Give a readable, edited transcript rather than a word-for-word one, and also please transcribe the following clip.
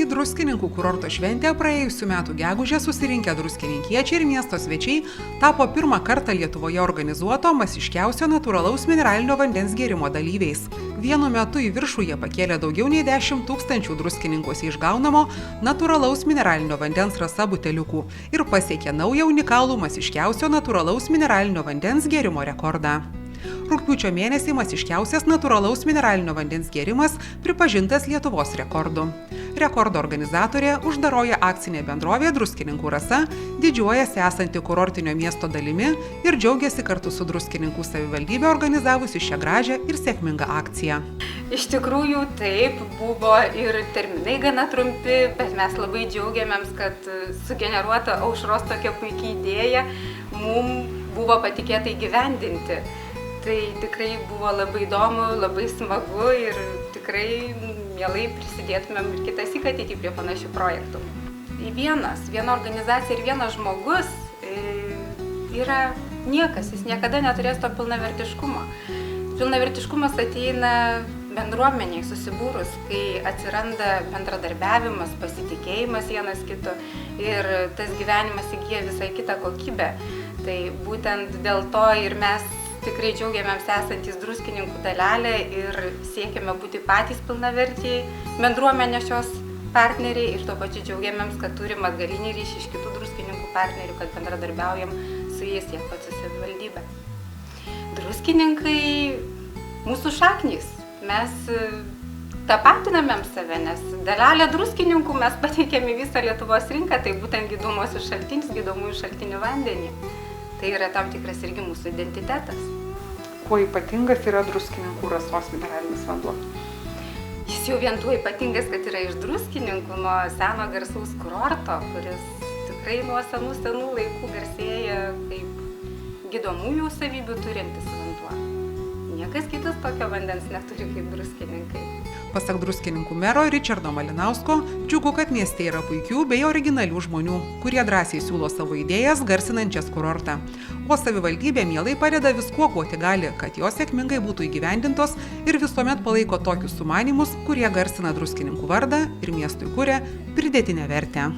Į Druskininkų kurorto šventę praėjusių metų gegužę susirinkę druskininkiečiai ir miesto svečiai tapo pirmą kartą Lietuvoje organizuoto masiškiausio natūralaus mineralinio vandens gėrimo dalyviais. Vienu metu į viršų jie pakėlė daugiau nei 10 000 druskininkuose išgaunamo natūralaus mineralinio vandens rasa buteliukų ir pasiekė naują unikalų masiškiausio natūralaus mineralinio vandens gėrimo rekordą. Rugpjūčio mėnesį masiškiausias natūralaus mineralinio vandens gėrimas pripažintas Lietuvos rekordu. Rekordo organizatorė, uždaroji akcinė bendrovė Druskininkų rasa, didžiuojasi esanti kurortinio miesto dalimi ir džiaugiasi kartu su Druskininkų savivaldybe organizavusi šią gražią ir sėkmingą akciją. Iš tikrųjų taip, buvo ir terminai gana trumpi, bet mes labai džiaugiamėms, kad sugeneruota Aušros tokia puikia idėja mums buvo patikėta įgyvendinti. Tai tikrai buvo labai įdomu, labai smagu ir tikrai mielai prisidėtumėm ir kitąsyk ateity prie panašių projektų. Viena organizacija ir vienas žmogus yra niekas, jis niekada neturės to pilnavertiškumo. Pilnavertiškumas ateina bendruomeniai susibūrus, kai atsiranda bendradarbiavimas, pasitikėjimas vienas kito ir tas gyvenimas įgyja visai kitą kokybę. Tai būtent dėl to ir mes tikrai džiaugiamėms esantys Druskininkų dalelė ir siekiame būti patys pilnaverčiai bendruomenės šios partneriai ir tuo pačiu džiaugiamėms, kad turim atgalinį ryšį iš kitų Druskininkų partnerių, kad bendradarbiaujam su jais tiek pat su savivaldybe. Druskininkai mūsų šaknys. Mes tapatinamėm save, nes dalelę Druskininkų mes pateikėm į visą Lietuvos rinką, tai būtent gydomosius šaltinius, gydomųjų šaltinių vandenį. Tai yra tam tikras irgi mūsų identitetas. Kuo ypatingas yra Druskininkų rasos mineralinis vanduo? Jis jau vien tuo ypatingas, kad yra iš Druskininkų, nuo seno garsaus kurorto, kuris tikrai nuo senų laikų garsėja kaip gydomųjų savybių turintis vanduo. Niekas kitas tokio vandens neturi kaip Druskininkai. Pasak Druskininkų mero Ričardo Malinausko, džiugu, kad mieste yra puikių bei originalių žmonių, kurie drąsiai siūlo savo idėjas garsinančias kurortą. O savivaldybė mielai padeda viskuo, kuo tik gali, kad jos sėkmingai būtų įgyvendintos ir visuomet palaiko tokius sumanymus, kurie garsina Druskininkų vardą ir miestui kuria pridėtinę vertę.